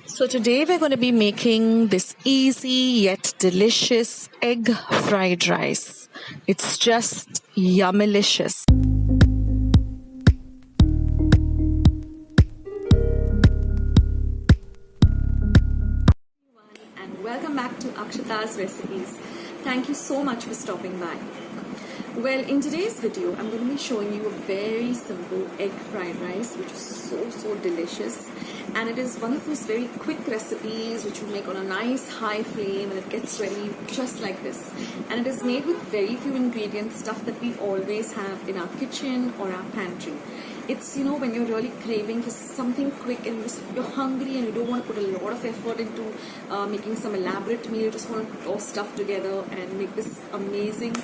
So today we're going to be making this easy yet delicious egg fried rice. It's just yummalicious. And welcome back to Akshata's Recipes. Thank you so much for stopping by. Well, in today's video, I'm going to be showing you a very simple egg fried rice, which is so delicious. And it is one of those very quick recipes which you make on a nice high flame, and it gets ready just like this. And it is made with very few ingredients, stuff that we always have in our kitchen or our pantry. It's, when you're really craving for something quick and you're hungry and you don't want to put a lot of effort into making some elaborate meal, you just want to toss stuff together and make this amazing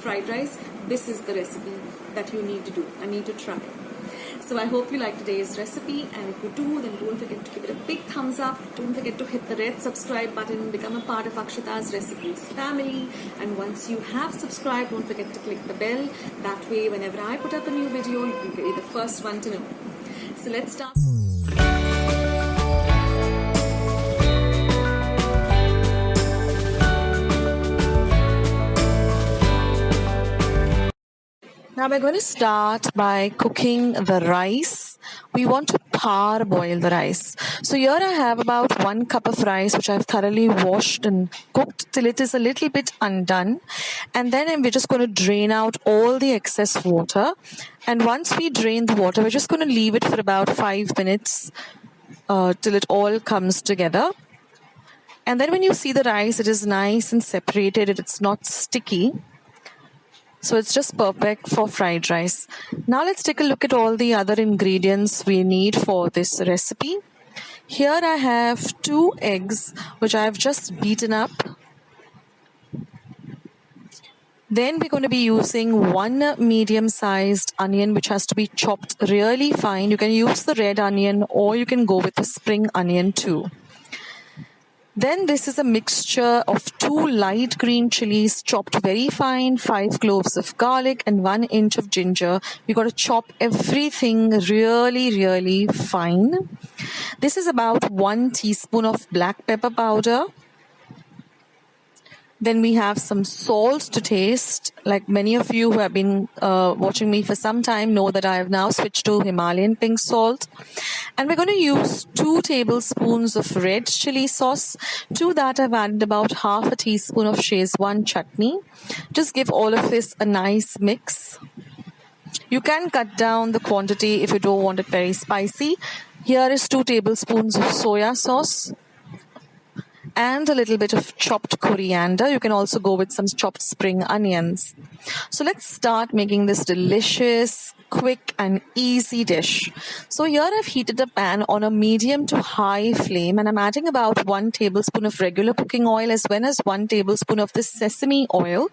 fried rice. This is the recipe that you need to do and need to try. So I hope you like today's recipe, and if you do, then don't forget to give it a big thumbs up. Don't forget to hit the red subscribe button, become a part of Akshata's Recipes family. And once you have subscribed, don't forget to click the bell. That way, whenever I put up a new video, you'll be the first one to know. So let's start. Now we're going to start by cooking the rice. We want to parboil the rice. So here I have about 1 cup of rice, which I've thoroughly washed and cooked till it is a little bit undone. And then we're just going to drain out all the excess water. And once we drain the water, we're just going to leave it for about 5 minutes till it all comes together. And then when you see the rice, it is nice and separated. It's not sticky. So it's just perfect for fried rice. Now let's take a look at all the other ingredients we need for this recipe. Here I have 2 eggs, which I have just beaten up. Then we're going to be using 1 medium-sized onion, which has to be chopped really fine. You can use the red onion or you can go with the spring onion too. Then this is a mixture of 2 light green chilies chopped very fine, 5 cloves of garlic and 1 inch of ginger. You got to chop everything really fine. This is about 1 teaspoon of black pepper powder. Then we have some salt to taste. Like many of you who have been watching me for some time know that I have now switched to Himalayan pink salt. And we're going to use 2 tablespoons of red chili sauce. To that I've added about half a teaspoon of Szechuan chutney. Just give all of this a nice mix. You can cut down the quantity if you don't want it very spicy. Here is 2 tablespoons of soya sauce. And a little bit of chopped coriander. You can also go with some chopped spring onions. So let's start making this delicious, quick and easy dish. So here I've heated a pan on a medium to high flame, and I'm adding about 1 tablespoon of regular cooking oil as well as 1 tablespoon of this sesame oil.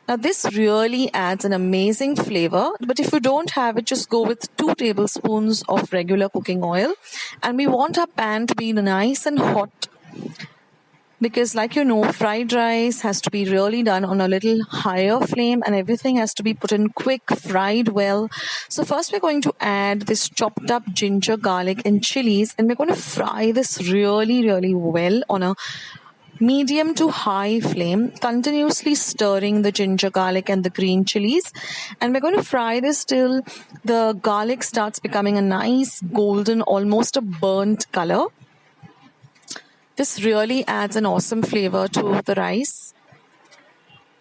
Now this really adds an amazing flavor, but if you don't have it, just go with 2 tablespoons of regular cooking oil. And we want our pan to be nice and hot, because like fried rice has to be really done on a little higher flame and everything has to be put in quick, fried well. So first we're going to add this chopped up ginger, garlic and chilies, and we're going to fry this really well on a medium to high flame, continuously stirring the ginger, garlic and the green chilies. And we're going to fry this till the garlic starts becoming a nice golden, almost a burnt color. This really adds an awesome flavor to the rice.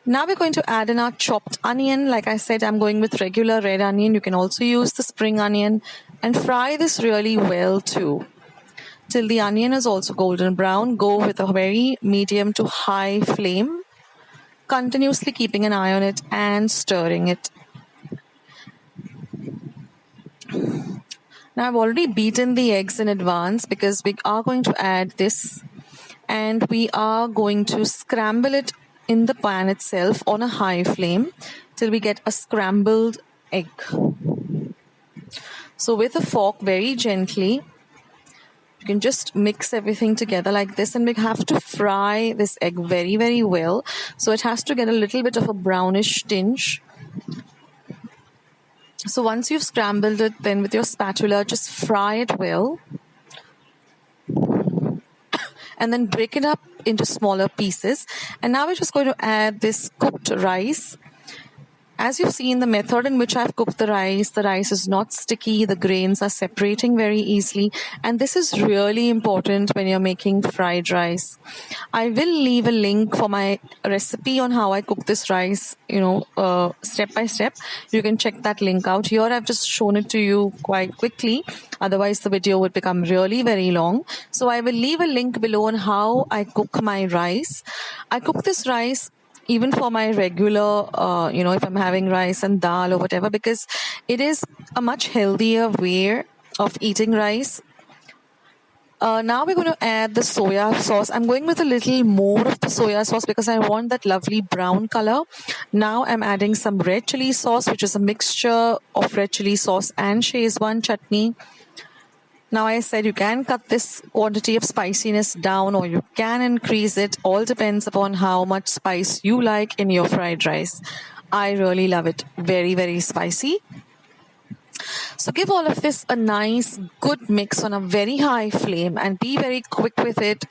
Now we're going to add in our chopped onion. Like I said, I'm going with regular red onion. You can also use the spring onion, and fry this really well too. Till the onion is also golden brown. Go with a very medium to high flame, continuously keeping an eye on it and stirring it. Now I've already beaten the eggs in advance because we are going to add this, and we are going to scramble it in the pan itself on a high flame till we get a scrambled egg. So with a fork, very gently, You can just mix everything together like this, and we have to fry this egg very, very well. So it has to get a little bit of a brownish tinge. So once you've scrambled it, then with your spatula, just fry it well. And then break it up into smaller pieces. And now we're just going to add this cooked rice. As you've seen the method in which I've cooked the rice is not sticky, the grains are separating very easily, and this is really important when you're making fried rice. I will leave a link for my recipe on how I cook this rice, step by step. You can check that link out. Here I've just shown it to you quite quickly, otherwise the video would become really very long. So I will leave a link below on how I cook my rice. I cook this rice even for my regular, if I'm having rice and dal or whatever, because it is a much healthier way of eating rice. Now we're going to add the soya sauce. I'm going with a little more of the soya sauce because I want that lovely brown color. Now I'm adding some red chili sauce, which is a mixture of red chili sauce and Szechuan chutney. Now I said you can cut this quantity of spiciness down or you can increase it. All depends upon how much spice you like in your fried rice. I really love it. Very, very spicy. So give all of this a nice good mix on a very high flame and be very quick with it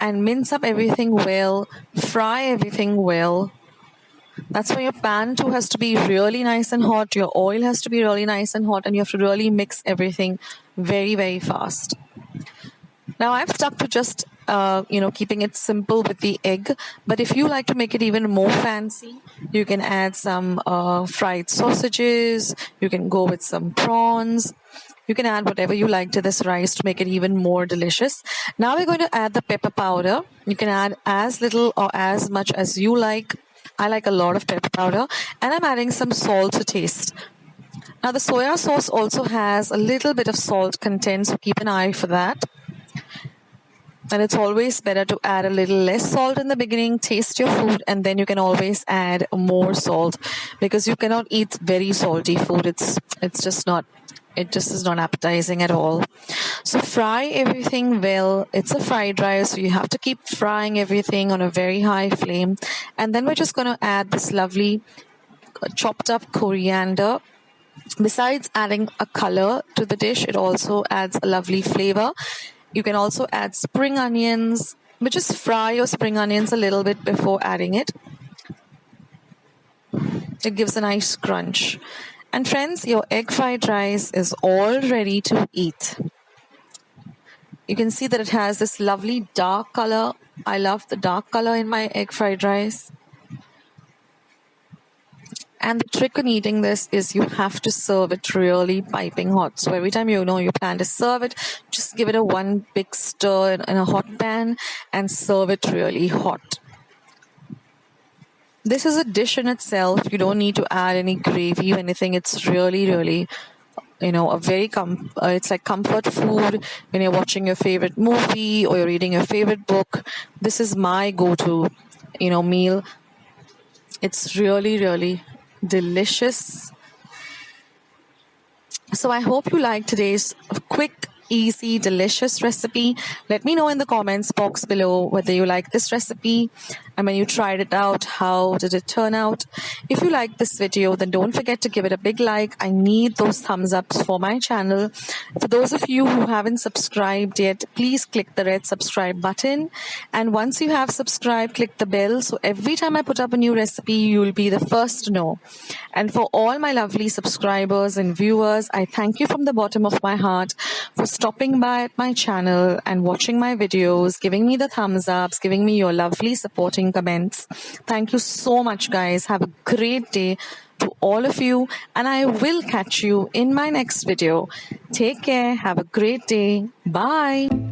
and mince up everything well. Fry everything well. That's why your pan too has to be really nice and hot. Your oil has to be really nice and hot, and you have to really mix everything very, very fast. Now I've stuck to just, keeping it simple with the egg. But if you like to make it even more fancy, you can add some fried sausages. You can go with some prawns. You can add whatever you like to this rice to make it even more delicious. Now we're going to add the pepper powder. You can add as little or as much as you like. I like a lot of pepper powder, and I'm adding some salt to taste. Now the soya sauce also has a little bit of salt content, so keep an eye for that. And it's always better to add a little less salt in the beginning, taste your food, and then you can always add more salt because you cannot eat very salty food. It just is not appetizing at all. So fry everything well. It's a fried rice, so you have to keep frying everything on a very high flame. And then we're just going to add this lovely chopped up coriander. Besides adding a color to the dish, it also adds a lovely flavor. You can also add spring onions, but just fry your spring onions a little bit before adding it. It gives a nice crunch. And friends, your egg fried rice is all ready to eat. You can see that it has this lovely dark color. I love the dark color in my egg fried rice. And the trick in eating this is you have to serve it really piping hot. So every time you plan to serve it, just give it a one big stir in a hot pan and serve it really hot. This is a dish in itself. You don't need to add any gravy or anything. It's really, really, a very it's like comfort food when you're watching your favorite movie or you're reading your favorite book. This is my go-to, meal. It's really, really delicious. So I hope you liked today's quick, easy, delicious recipe. Let me know in the comments box below whether you like this recipe and when you tried it out, how did it turn out? If you like this video, then don't forget to give it a big like. I need those thumbs ups for my channel. For those of you who haven't subscribed yet, please click the red subscribe button. And once you have subscribed, click the bell. So every time I put up a new recipe, you'll be the first to know. And for all my lovely subscribers and viewers, I thank you from the bottom of my heart for stopping by at my channel and watching my videos, giving me the thumbs ups, giving me your lovely supporting comments. Thank you so much, guys. Have a great day to all of you, and I will catch you in my next video. Take care. Have a great day. Bye.